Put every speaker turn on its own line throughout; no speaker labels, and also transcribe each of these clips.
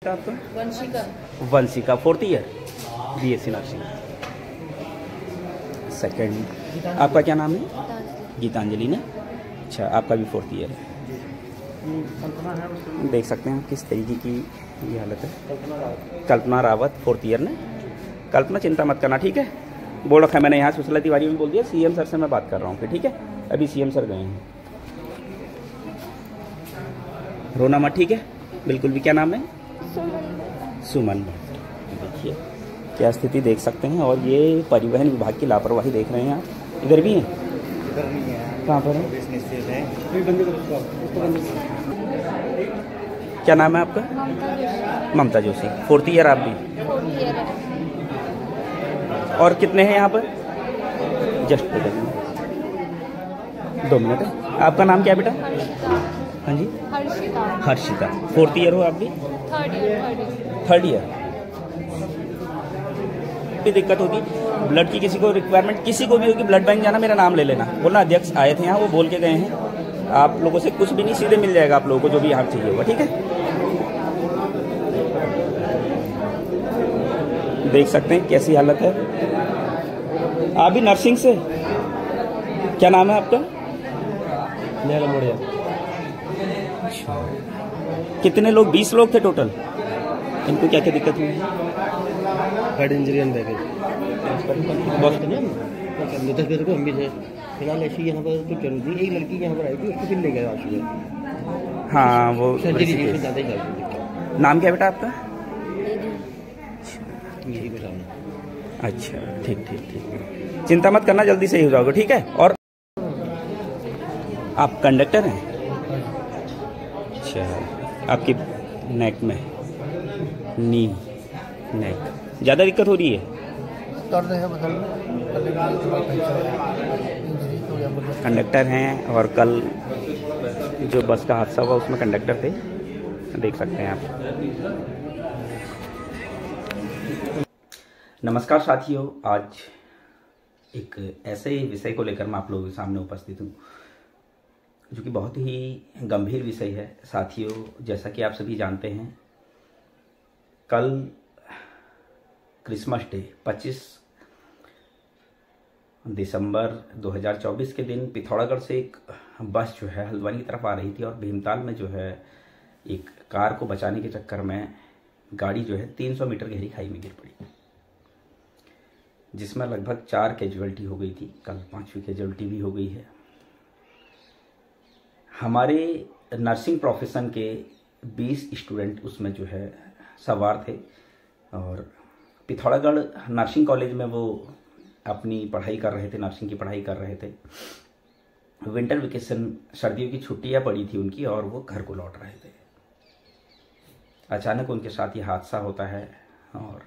आपका?
Vanshika.
Vanshika, 4th year BSc nursing second. आपका क्या नाम है? गीतांजलि ने। अच्छा, आपका भी 4th ईयर है। देख सकते हैं किस तरीके की ये हालत है। कल्पना रावत 4th ईयर ने। कल्पना चिंता मत करना, ठीक है। बोल रखा है मैंने यहाँ सुशीला तिवारी में बोल दिया, CM सर से मैं बात कर रहा हूँ फिर, ठीक है। अभी CM सर गए हैं। रोना मत, ठीक है, बिल्कुल भी। क्या नाम है? सुमन। देखिए क्या स्थिति देख सकते हैं। और ये परिवहन विभाग की लापरवाही देख रहे हैं आप। इधर भी है?
इधर नहीं है।
कहाँ पर है?
है।
क्या नाम है आपका? ममता जोशी, 4th ईयर आप भी? और कितने हैं यहाँ पर? जस्ट 2 मिनट है। आपका नाम क्या है बेटा? हाँ जी, हर्षिता। 4th ईयर हो आप भी? 3rd year. भी दिक्कत होगी ब्लड की, किसी को रिक्वायरमेंट किसी को भी होगी, ब्लड बैंक जाना, मेरा नाम ले लेना, बोलना अध्यक्ष आए थे यहाँ, वो बोल के गए हैं। आप लोगों से कुछ भी नहीं, सीधे मिल जाएगा आप लोगों को जो भी यहाँ चाहिए होगा, ठीक है। देख सकते हैं कैसी हालत है। आप भी नर्सिंग से? क्या नाम है आपका?
नेहा मोड़िया।
कितने लोग? 20 लोग थे टोटल। इनको क्या क्या दिक्कत हुई?
हेड इंजरी एंड बैगेज बहुत को हम भी थे। फिलहाल ऐसी यहाँ पर कुछ जरूरत नहीं। एक लड़की यहाँ पर आई थी, उसको फिर ले गए आज सुबह।
हाँ, वो
सर्जरी ज़्यादा ही कर।
नाम क्या बेटा आपका?
यही को सामने।
अच्छा, ठीक ठीक ठीक, चिंता मत करना, जल्दी सही हो जाओगे, ठीक है। और आप कंडक्टर हैं? अच्छा, आपकी नेक में, नी नेक ज़्यादा दिक्कत हो रही है?
दर्द है बदल में।
कंडक्टर हैं और कल जो बस का हादसा हुआ उसमें कंडक्टर थे, देख सकते हैं आप। नमस्कार साथियों, आज एक ऐसे विषय को लेकर मैं आप लोगों के सामने उपस्थित हूँ जो कि बहुत ही गंभीर विषय है। साथियों, जैसा कि आप सभी जानते हैं, कल क्रिसमस डे 25 दिसंबर 2024 के दिन पिथौरागढ़ से एक बस जो है हल्द्वानी की तरफ आ रही थी और भीमताल में जो है एक कार को बचाने के चक्कर में गाड़ी जो है 300 मीटर गहरी खाई में गिर पड़ी, जिसमें लगभग 4 कैजुअल्टी हो गई थी। कल 5वीं कैजुअल्टी भी हो गई है। हमारे नर्सिंग प्रोफेशन के 20 स्टूडेंट उसमें जो है सवार थे और पिथौरागढ़ नर्सिंग कॉलेज में वो अपनी पढ़ाई कर रहे थे, नर्सिंग की पढ़ाई कर रहे थे। विंटर वेकेशन, सर्दियों की छुट्टियां पड़ी थी उनकी और वो घर को लौट रहे थे। अचानक उनके साथ ये हादसा होता है और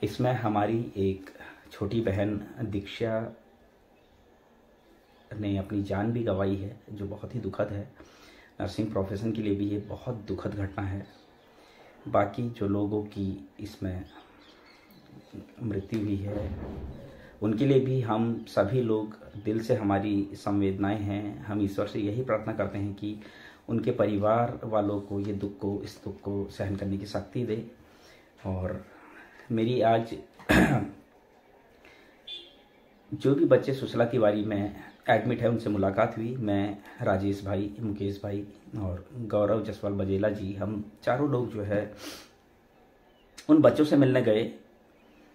इसमें हमारी एक छोटी बहन दीक्षा ने अपनी जान भी गंवाई है, जो बहुत ही दुखद है। नर्सिंग प्रोफेशन के लिए भी ये बहुत दुखद घटना है। बाकी जो लोगों की इसमें मृत्यु हुई है उनके लिए भी हम सभी लोग दिल से, हमारी संवेदनाएं हैं। हम ईश्वर से यही प्रार्थना करते हैं कि उनके परिवार वालों को इस दुख को सहन करने की शक्ति दे। और मेरी आज जो भी बच्चे सुशीला तिवारी में एडमिट है उनसे मुलाकात हुई। मैं, राजेश भाई, मुकेश भाई और गौरव जसवाल बजेला जी, हम चारों लोग जो है उन बच्चों से मिलने गए।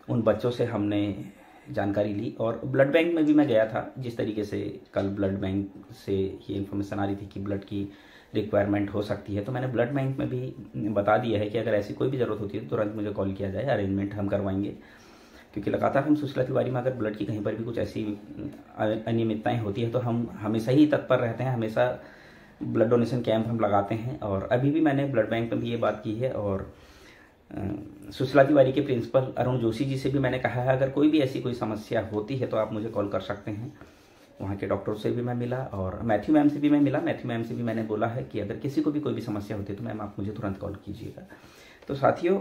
उन बच्चों से हमने जानकारी ली और ब्लड बैंक में भी मैं गया था। जिस तरीके से कल ब्लड बैंक से ये इन्फॉर्मेशन आ रही थी कि ब्लड की रिक्वायरमेंट हो सकती है, तो मैंने ब्लड बैंक में भी बता दिया है कि अगर ऐसी कोई भी ज़रूरत होती है तो तुरंत मुझे कॉल किया जाए, अरेंजमेंट हम करवाएंगे। क्योंकि लगातार हम सुशीला तिवारी में अगर ब्लड की कहीं पर भी कुछ ऐसी अनियमितताएं होती है तो हम हमेशा ही तत्पर रहते हैं, हमेशा ब्लड डोनेशन कैंप हम लगाते हैं। और अभी भी मैंने ब्लड बैंक में भी ये बात की है और सुशीला तिवारी के प्रिंसिपल अरुण जोशी जी से भी मैंने कहा है, अगर कोई भी ऐसी कोई समस्या होती है तो आप मुझे कॉल कर सकते हैं। वहाँ के डॉक्टर से भी मैं मिला और मैथ्यू मैम से भी मैं मिला। मैथ्यू मैम से भी मैंने बोला है कि अगर किसी को भी कोई भी समस्या होती है तो मैम आप मुझे तुरंत कॉल कीजिएगा। तो साथियों,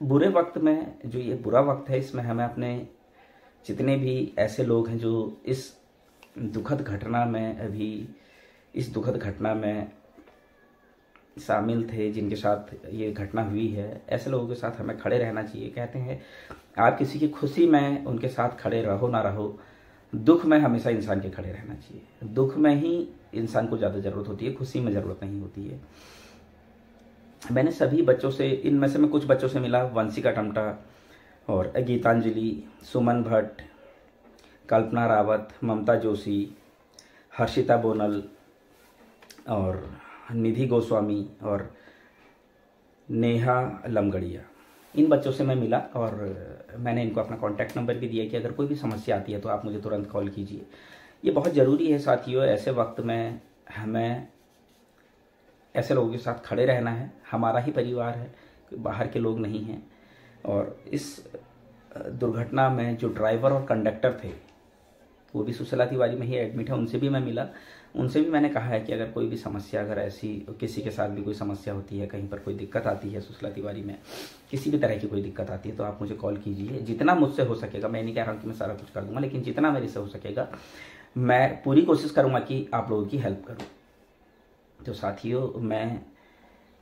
बुरे वक्त में, जो ये बुरा वक्त है, इसमें हमें अपने जितने भी ऐसे लोग हैं जो इस दुखद घटना में शामिल थे, जिनके साथ ये घटना हुई है, ऐसे लोगों के साथ हमें खड़े रहना चाहिए। कहते हैं आप किसी की खुशी में उनके साथ खड़े रहो ना रहो, दुख में हमेशा इंसान के खड़े रहना चाहिए। दुख में ही इंसान को ज़्यादा ज़रूरत होती है, खुशी में ज़रूरत नहीं होती है। मैंने सभी बच्चों से, इनमें से मैं कुछ बच्चों से मिला, वंशिका टमटा और गीतांजलि, सुमन भट्ट, कल्पना रावत, ममता जोशी, हर्षिता बोनल और निधि गोस्वामी और नेहा लमगड़िया, इन बच्चों से मैं मिला और मैंने इनको अपना कॉन्टैक्ट नंबर भी दिया कि अगर कोई भी समस्या आती है तो आप मुझे तुरंत कॉल कीजिए। ये बहुत ज़रूरी है साथियों, ऐसे वक्त में हमें ऐसे लोगों के साथ खड़े रहना है। हमारा ही परिवार है, बाहर के लोग नहीं हैं। और इस दुर्घटना में जो ड्राइवर और कंडक्टर थे वो भी सुशीला तिवारी में ही एडमिट है, उनसे भी मैं मिला। उनसे भी मैंने कहा है कि अगर कोई भी समस्या, अगर ऐसी किसी के साथ भी कोई समस्या होती है, कहीं पर कोई दिक्कत आती है, सुशीला तिवारी में किसी भी तरह की कोई दिक्कत आती है तो आप मुझे कॉल कीजिए। जितना मुझसे हो सकेगा, मैं नहीं कह रहा हूँ कि मैं सारा कुछ कर दूंगा, लेकिन जितना मेरे से हो सकेगा मैं पूरी कोशिश करूँगा कि आप लोगों की हेल्प करूँ। तो साथियों, मैं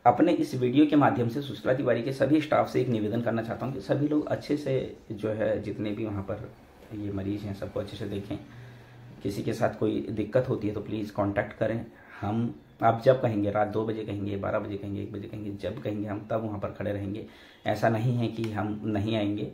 अपने इस वीडियो के माध्यम से सुशीला तिवारी के सभी स्टाफ से एक निवेदन करना चाहता हूँ कि सभी लोग अच्छे से जो है, जितने भी वहाँ पर ये मरीज हैं सबको अच्छे से देखें। किसी के साथ कोई दिक्कत होती है तो प्लीज़ कांटेक्ट करें। आप जब कहेंगे, रात 2 बजे कहेंगे, 12 बजे कहेंगे, 1 बजे कहेंगे, जब कहेंगे हम तब वहाँ पर खड़े रहेंगे। ऐसा नहीं है कि हम नहीं आएंगे,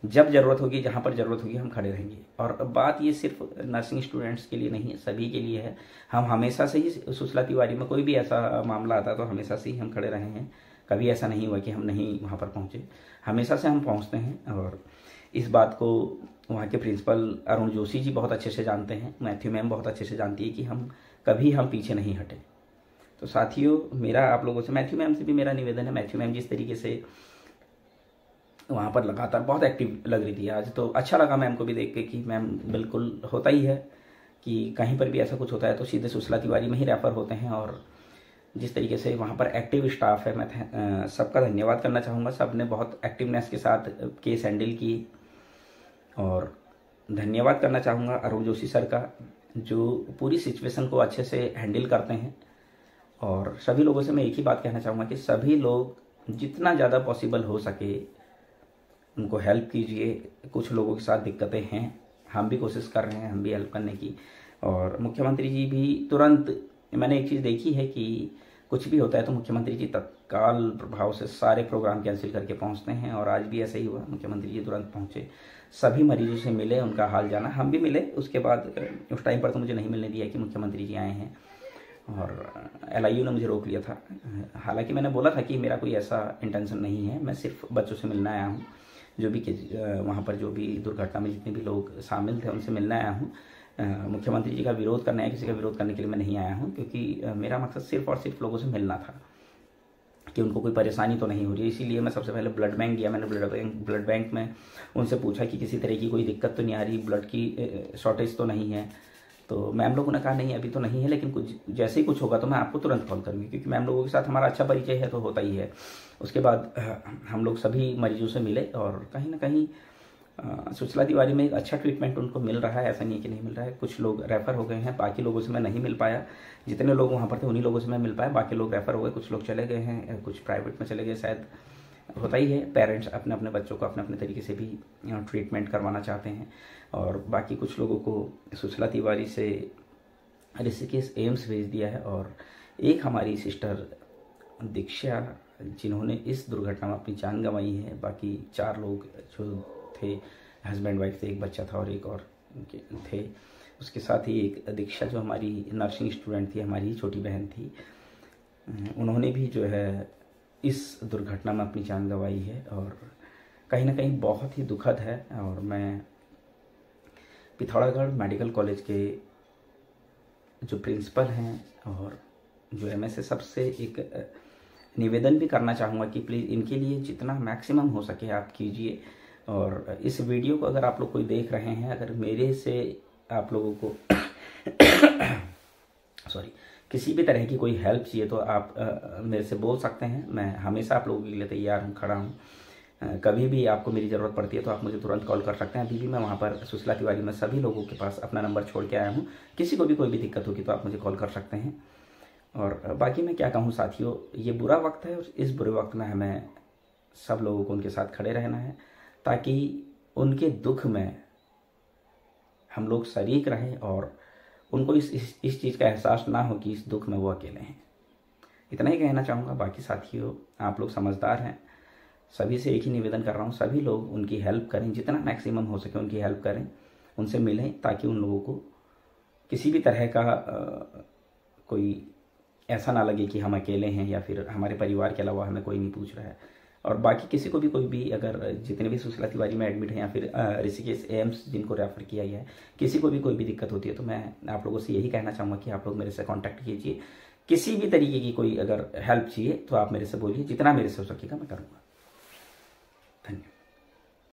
जब ज़रूरत होगी, जहाँ पर ज़रूरत होगी हम खड़े रहेंगे। और बात ये सिर्फ नर्सिंग स्टूडेंट्स के लिए नहीं है, सभी के लिए है। हम हमेशा से ही सुशीला तिवारी में कोई भी ऐसा मामला आता तो हमेशा से ही हम खड़े रहे हैं। कभी ऐसा नहीं हुआ कि हम नहीं वहाँ पर पहुँचे, हमेशा से हम पहुँचते हैं। और इस बात को वहाँ के प्रिंसिपल अरुण जोशी जी बहुत अच्छे से जानते हैं, मैथ्यू मैम बहुत अच्छे से जानती है कि हम कभी पीछे नहीं हटे। तो साथियों, मेरा आप लोगों से, मैथ्यू मैम से भी मेरा निवेदन है। मैथ्यू मैम जिस तरीके से वहाँ पर लगातार बहुत एक्टिव लग रही थी आज, तो अच्छा लगा मैम को भी देख के कि मैम बिल्कुल होता ही है कि कहीं पर भी ऐसा कुछ होता है तो सीधे सुशीला तिवारी में ही रेफर होते हैं। और जिस तरीके से वहाँ पर एक्टिव स्टाफ है, मैं सबका धन्यवाद करना चाहूँगा। सब ने बहुत एक्टिवनेस के साथ केस हैंडल की। और धन्यवाद करना चाहूँगा अरुण जोशी सर का, जो पूरी सिचुएशन को अच्छे से हैंडल करते हैं। और सभी लोगों से मैं एक ही बात कहना चाहूँगा कि सभी लोग जितना ज़्यादा पॉसिबल हो सके उनको हेल्प कीजिए। कुछ लोगों के साथ दिक्कतें हैं, हम भी कोशिश कर रहे हैं, हम भी हेल्प करने की। और मुख्यमंत्री जी भी तुरंत, मैंने एक चीज़ देखी है कि कुछ भी होता है तो मुख्यमंत्री जी तत्काल प्रभाव से सारे प्रोग्राम कैंसिल करके पहुंचते हैं। और आज भी ऐसा ही हुआ, मुख्यमंत्री जी तुरंत पहुंचे, सभी मरीजों से मिले, उनका हाल जाना, हम भी मिले। उसके बाद उस टाइम पर तो मुझे नहीं मिलने दिया कि मुख्यमंत्री जी आए हैं। और LIU ने मुझे रोक लिया था। हालांकि मैंने बोला था कि मेरा कोई ऐसा इंटेंशन नहीं है, मैं सिर्फ बच्चों से मिलने आया हूँ, जो भी वहाँ पर जो भी दुर्घटना में जितने भी लोग शामिल थे उनसे मिलने आया हूँ। मुख्यमंत्री जी का विरोध करना है, किसी का विरोध करने के लिए मैं नहीं आया हूँ, क्योंकि मेरा मकसद सिर्फ और सिर्फ लोगों से मिलना था कि उनको कोई परेशानी तो नहीं हो रही है। इसीलिए मैं सबसे पहले ब्लड बैंक गया। मैंने ब्लड बैंक में उनसे पूछा कि किसी तरह की कोई दिक्कत तो नहीं आ रही, ब्लड की शॉर्टेज तो नहीं है। तो मैम लोगों ने कहा नहीं अभी तो नहीं है, लेकिन कुछ जैसे ही कुछ होगा तो मैं आपको तुरंत कॉल करूँगी, क्योंकि मैम लोगों के साथ हमारा अच्छा परिचय है तो होता ही है। उसके बाद हम लोग सभी मरीजों से मिले और कहीं ना कहीं सुशीला तिवारी में एक अच्छा ट्रीटमेंट उनको मिल रहा है, ऐसा नहीं है कि नहीं मिल रहा है। कुछ लोग रेफ़र हो गए हैं, बाकी लोगों से मैं नहीं मिल पाया। जितने लोग वहाँ पर थे उन्हीं लोगों से मैं मिल पाया, बाकी लोग रेफ़र हो गए, कुछ लोग चले गए हैं, कुछ प्राइवेट में चले गए। शायद होता ही है, पेरेंट्स अपने अपने बच्चों को अपने अपने तरीके से भी ट्रीटमेंट करवाना चाहते हैं। और बाकी कुछ लोगों को सुशीला तिवारी से ऋषिकेश एम्स भेज दिया है। और एक हमारी सिस्टर दीक्षा, जिन्होंने इस दुर्घटना में अपनी जान गंवाई है। बाकी 4 लोग जो थे, हस्बैंड वाइफ थे, एक बच्चा था और एक और थे। उसके साथ ही एक दीक्षा जो हमारी नर्सिंग स्टूडेंट थी, हमारी छोटी बहन थी, उन्होंने भी जो है इस दुर्घटना में अपनी जान गंवाई है। और कहीं ना कहीं बहुत ही दुखद है। और मैं पिथौरागढ़ मेडिकल कॉलेज के जो प्रिंसिपल हैं और जो MSA, सबसे एक निवेदन भी करना चाहूँगा कि प्लीज़ इनके लिए जितना मैक्सिमम हो सके आप कीजिए। और इस वीडियो को अगर आप लोग कोई देख रहे हैं, अगर मेरे से आप लोगों को किसी भी तरह की कोई हेल्प चाहिए तो आप मेरे से बोल सकते हैं। मैं हमेशा आप लोगों के लिए तैयार हूँ, खड़ा हूँ। कभी भी आपको मेरी ज़रूरत पड़ती है तो आप मुझे तुरंत कॉल कर सकते हैं। अभी भी मैं वहाँ पर सुशीला तिवारी में सभी लोगों के पास अपना नंबर छोड़ के आया हूँ। किसी को भी कोई भी दिक्कत होगी तो आप मुझे कॉल कर सकते हैं। और बाकी मैं क्या कहूँ साथियों, ये बुरा वक्त है और इस बुरे वक्त में हमें सब लोगों को उनके साथ खड़े रहना है ताकि उनके दुख में हम लोग शरीक रहें और उनको इस चीज़ का एहसास ना हो कि इस दुख में वो अकेले हैं। इतना ही कहना चाहूँगा। बाकी साथियों, आप लोग समझदार हैं, सभी से एक ही निवेदन कर रहा हूँ, सभी लोग उनकी हेल्प करें, जितना मैक्सिमम हो सके उनकी हेल्प करें, उनसे मिलें ताकि उन लोगों को किसी भी तरह का कोई ऐसा ना लगे कि हम अकेले हैं या फिर हमारे परिवार के अलावा हमें कोई नहीं पूछ रहा है। और बाकी किसी को भी कोई भी अगर जितने भी सुशीला तिवारी में एडमिट हैं या फिर ऋषिकेश एम्स जिनको रेफ़र किया गया है, किसी को भी कोई भी दिक्कत होती है तो मैं आप लोगों से यही कहना चाहूँगा कि आप लोग मेरे से कांटेक्ट कीजिए। किसी भी तरीके की कोई अगर हेल्प चाहिए तो आप मेरे से बोलिए, जितना मेरे से हो सकेगा मैं करूँगा। धन्यवाद।